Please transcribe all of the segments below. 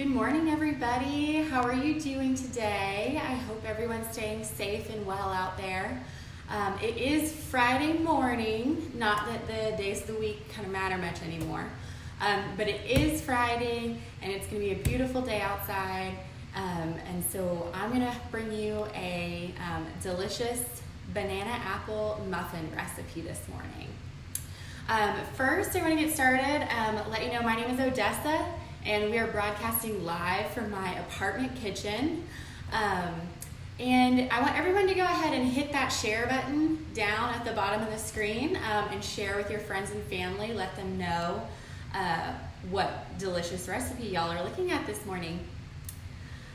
Good morning, everybody. How are you doing today? I hope everyone's staying safe and well out there. It is Friday morning, not that the days of the week kind of matter much anymore, but it is Friday and it's going to be a beautiful day outside. And so I'm going to bring you a delicious banana apple muffin recipe this morning. First, I want to get started, let you know my name is Odessa, and we are broadcasting live from my apartment kitchen. And I want everyone to go ahead and hit that share button down at the bottom of the screen and share with your friends and family. Let them know what delicious recipe y'all are looking at this morning.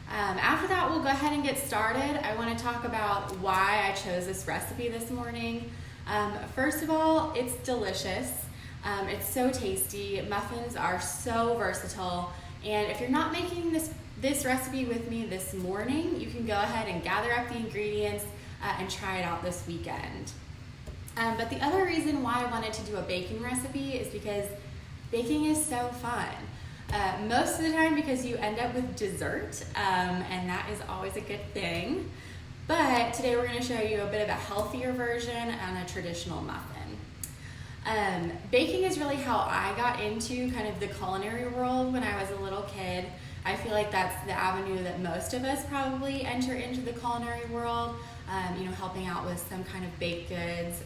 After that, we'll go ahead and get started. I want to talk about why I chose this recipe this morning. First of all, it's delicious. It's so tasty. Muffins are so versatile. And if you're not making this recipe with me this morning, you can go ahead and gather up the ingredients and try it out this weekend. But the other reason why I wanted to do a baking recipe is because baking is so fun. Most of the time because you end up with dessert, and that is always a good thing. But today we're going to show you a bit of a healthier version and a traditional muffin. Baking is really how I got into kind of the culinary world when I was a little kid. I feel like that's the avenue that most of us probably enter into the culinary world, helping out with some kind of baked goods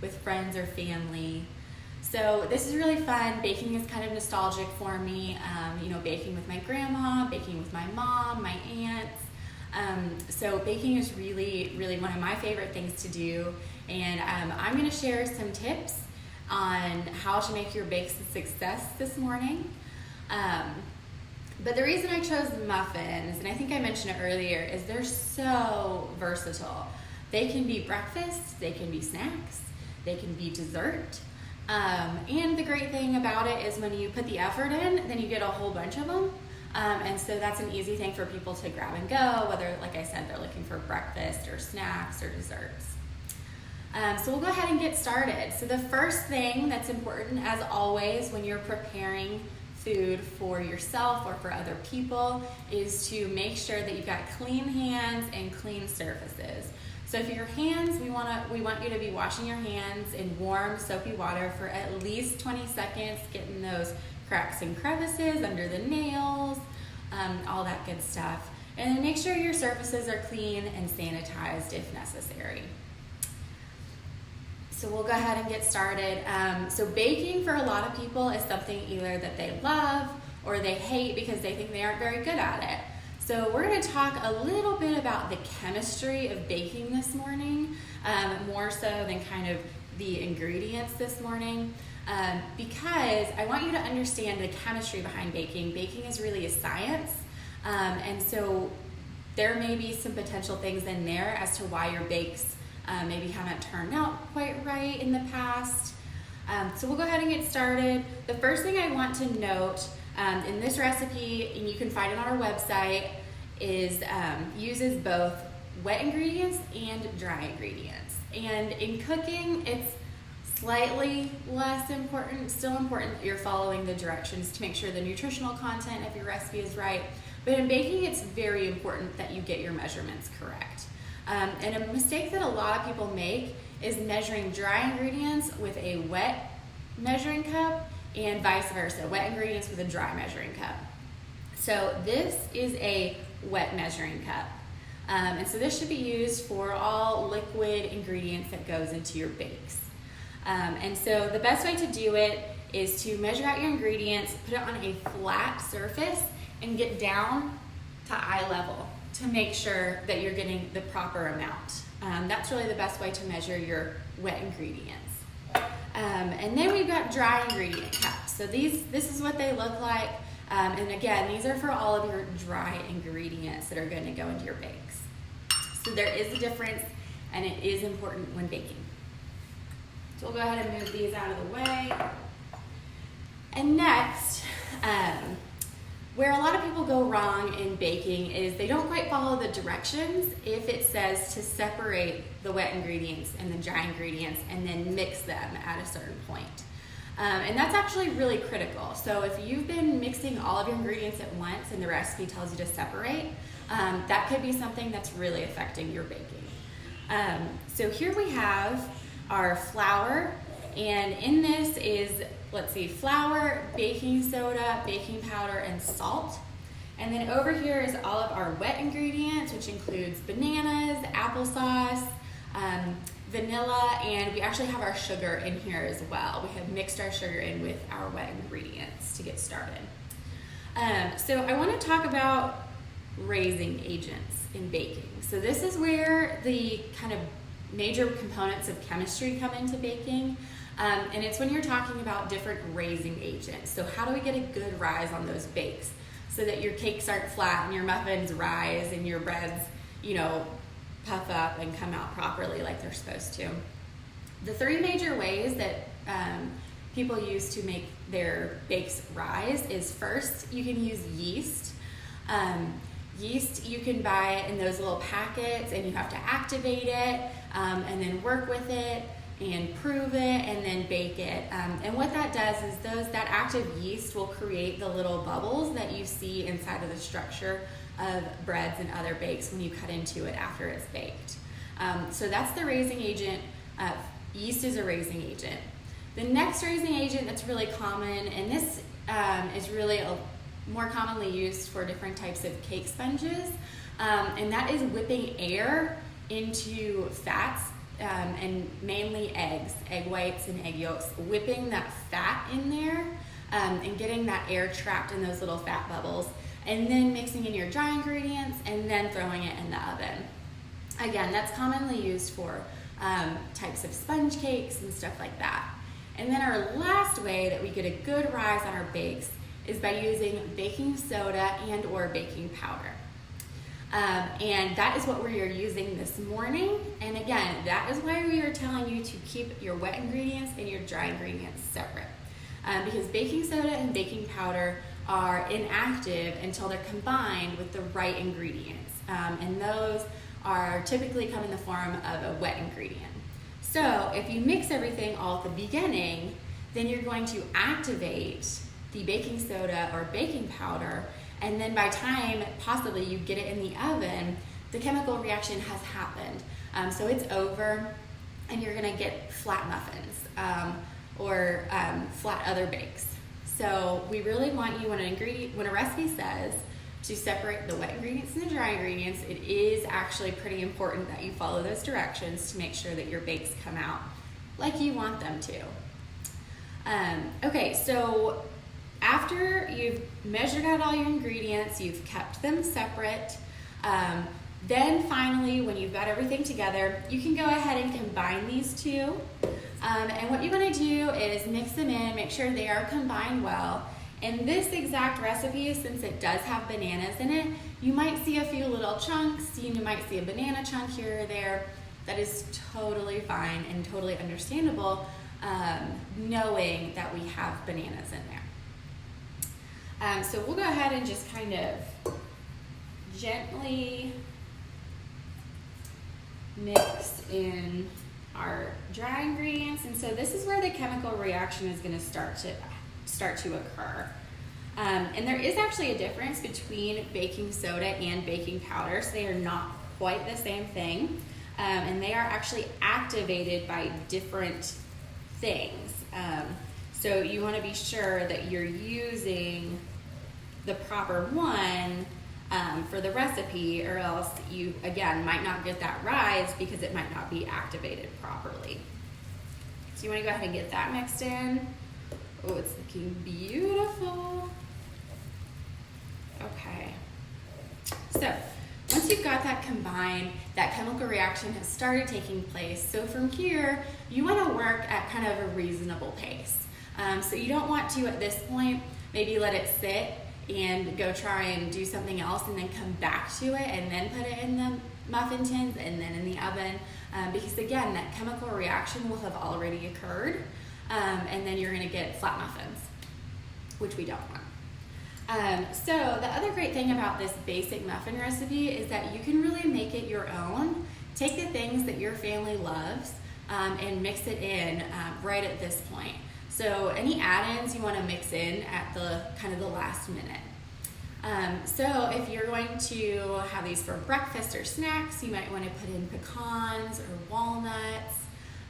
with friends or family. So this is really fun. Baking is kind of nostalgic for me, baking with my grandma, baking with my mom, my aunts. So baking is really, really one of my favorite things to do, and I'm going to share some tips on how to make your bakes a success this morning. But the reason I chose muffins, and I think I mentioned it earlier, is they're so versatile. They can be breakfast, they can be snacks, they can be dessert. And the great thing about it is when you put the effort in, then you get a whole bunch of them. And so that's an easy thing for people to grab and go, whether, like I said, they're looking for breakfast or snacks or desserts. So we'll go ahead and get started. So the first thing that's important, as always, when you're preparing food for yourself or for other people, is to make sure that you've got clean hands and clean surfaces. So for your hands, we want you to be washing your hands in warm, soapy water for at least 20 seconds, getting those cracks and crevices under the nails, all that good stuff. And then make sure your surfaces are clean and sanitized if necessary. So we'll go ahead and get started. So baking for a lot of people is something either that they love or they hate because they think they aren't very good at it. So we're going to talk a little bit about the chemistry of baking this morning, more so than kind of the ingredients this morning, because I want you to understand the chemistry behind baking. Baking is really a science, and so there may be some potential things in there as to why your bakes maybe haven't turned out quite right in the past. So we'll go ahead and get started. The first thing I want to note in this recipe, and you can find it on our website, is uses both wet ingredients and dry ingredients. And in cooking, it's slightly less important, still important that you're following the directions to make sure the nutritional content of your recipe is right. But in baking, it's very important that you get your measurements correct. And a mistake that a lot of people make is measuring dry ingredients with a wet measuring cup and vice versa, wet ingredients with a dry measuring cup. So this is a wet measuring cup. And so this should be used for all liquid ingredients that goes into your bakes. And so the best way to do it is to measure out your ingredients, put it on a flat surface, and get down to eye level to make sure that you're getting the proper amount. That's really the best way to measure your wet ingredients. And then we've got dry ingredient cups. So this is what they look like. And again, these are for all of your dry ingredients that are going to go into your bakes. So there is a difference, and it is important when baking. So we'll go ahead and move these out of the way. And next, where a lot of people go wrong in baking is they don't quite follow the directions if it says to separate the wet ingredients and the dry ingredients and then mix them at a certain point. And that's actually really critical. So if you've been mixing all of your ingredients at once and the recipe tells you to separate, that could be something that's really affecting your baking. So here we have our flour, and in this is, let's see, flour, baking soda, baking powder, and salt. And then over here is all of our wet ingredients, which includes bananas, applesauce, vanilla, and we actually have our sugar in here as well. We have mixed our sugar in with our wet ingredients to get started. So I want to talk about raising agents in baking. So this is where the kind of major components of chemistry come into baking. And it's when you're talking about different raising agents. So how do we get a good rise on those bakes so that your cakes aren't flat and your muffins rise and your breads, puff up and come out properly like they're supposed to. The three major ways that people use to make their bakes rise is, first, you can use yeast. Yeast, you can buy it in those little packets, and you have to activate it and then work with it and prove it and then bake it. And what that does is that active yeast will create the little bubbles that you see inside of the structure of breads and other bakes when you cut into it after it's baked. So that's the raising agent. Yeast is a raising agent. The next raising agent that's really common, and this is really more commonly used for different types of cake sponges, and that is whipping air into fats, and mainly eggs, egg whites and egg yolks, whipping that fat in there and getting that air trapped in those little fat bubbles, and then mixing in your dry ingredients and then throwing it in the oven. Again, that's commonly used for types of sponge cakes and stuff like that. And then our last way that we get a good rise on our bakes is by using baking soda and or baking powder. And that is what we are using this morning. And again, that is why we are telling you to keep your wet ingredients and your dry ingredients separate. Because baking soda and baking powder are inactive until they're combined with the right ingredients. And those are typically come in the form of a wet ingredient. So if you mix everything all at the beginning, then you're going to activate the baking soda or baking powder, and then by time possibly you get it in the oven, the chemical reaction has happened. So it's over, and you're gonna get flat muffins or flat other bakes. So we really want you, when a recipe says to separate the wet ingredients and the dry ingredients, it is actually pretty important that you follow those directions to make sure that your bakes come out like you want them to. Okay, so after you've measured out all your ingredients, you've kept them separate, then finally, when you've got everything together, you can go ahead and combine these two. And what you want to do is mix them in, make sure they are combined well. In this exact recipe, since it does have bananas in it, you might see a few little chunks. You might see a banana chunk here or there. That is totally fine and totally understandable, knowing that we have bananas in there. So we'll go ahead and just kind of gently mix in our dry ingredients. And so this is where the chemical reaction is going to start to occur. And there is actually a difference between baking soda and baking powder. So they are not quite the same thing. And they are actually activated by different things. So you want to be sure that you're using the proper one for the recipe, or else you, again, might not get that rise because it might not be activated properly. So you want to go ahead and get that mixed in. Oh, it's looking beautiful. Okay. So once you've got that combined, that chemical reaction has started taking place. So from here, you want to work at kind of a reasonable pace. So you don't want to, at this point, maybe let it sit and go try and do something else and then come back to it and then put it in the muffin tins and then in the oven. Because again, that chemical reaction will have already occurred. And then you're going to get flat muffins, which we don't want. So the other great thing about this basic muffin recipe is that you can really make it your own. Take the things that your family loves and mix it in right at this point. So any add-ins you want to mix in at the kind of the last minute. So if you're going to have these for breakfast or snacks, you might want to put in pecans or walnuts.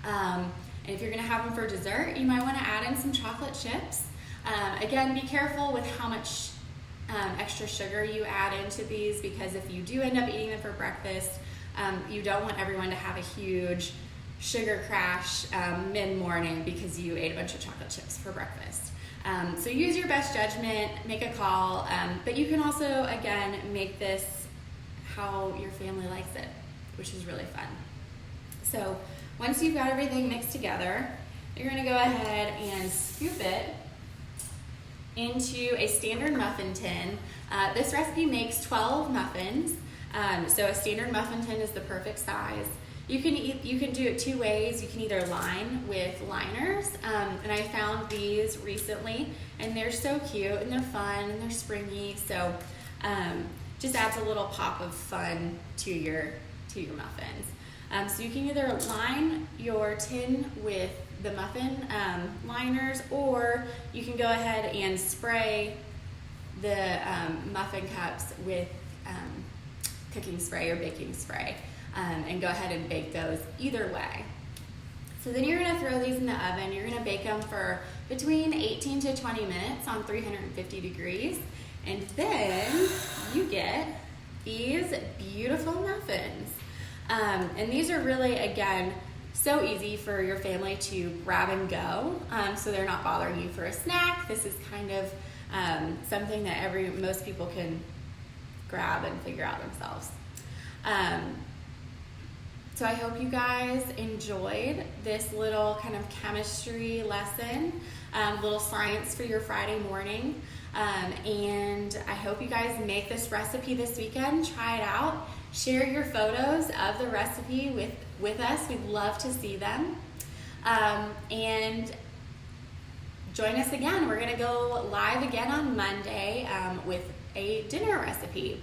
And if you're going to have them for dessert, you might want to add in some chocolate chips. Again, be careful with how much extra sugar you add into these, because if you do end up eating them for breakfast, you don't want everyone to have a huge sugar crash mid-morning because you ate a bunch of chocolate chips for breakfast. So use your best judgment, make a call, but you can also, again, make this how your family likes it, which is really fun. So once you've got everything mixed together, you're gonna go ahead and scoop it into a standard muffin tin. This recipe makes 12 muffins, so a standard muffin tin is the perfect size. You can do it two ways. You can either line with liners, and I found these recently, and they're so cute, and they're fun, and they're springy, so just adds a little pop of fun to your muffins. So you can either line your tin with the muffin liners, or you can go ahead and spray the muffin cups with cooking spray or baking spray, and go ahead and bake those either way. So then you're gonna throw these in the oven. You're gonna bake them for between 18 to 20 minutes on 350 degrees. And then you get these beautiful muffins. And these are really, again, so easy for your family to grab and go, so they're not bothering you for a snack. This is kind of something that most people can grab and figure out themselves. So I hope you guys enjoyed this little kind of chemistry lesson, little science for your Friday morning. And I hope you guys make this recipe this weekend. Try it out. Share your photos of the recipe with us. We'd love to see them. And join us again. We're going to go live again on Monday with a dinner recipe.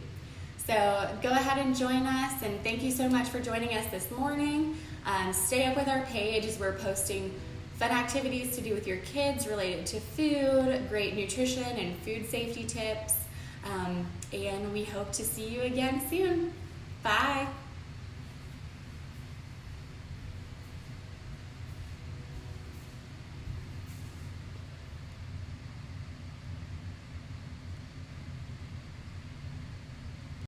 So go ahead and join us, and thank you so much for joining us this morning. Stay up with our page as we're posting fun activities to do with your kids related to food, great nutrition and food safety tips. And we hope to see you again soon. Bye.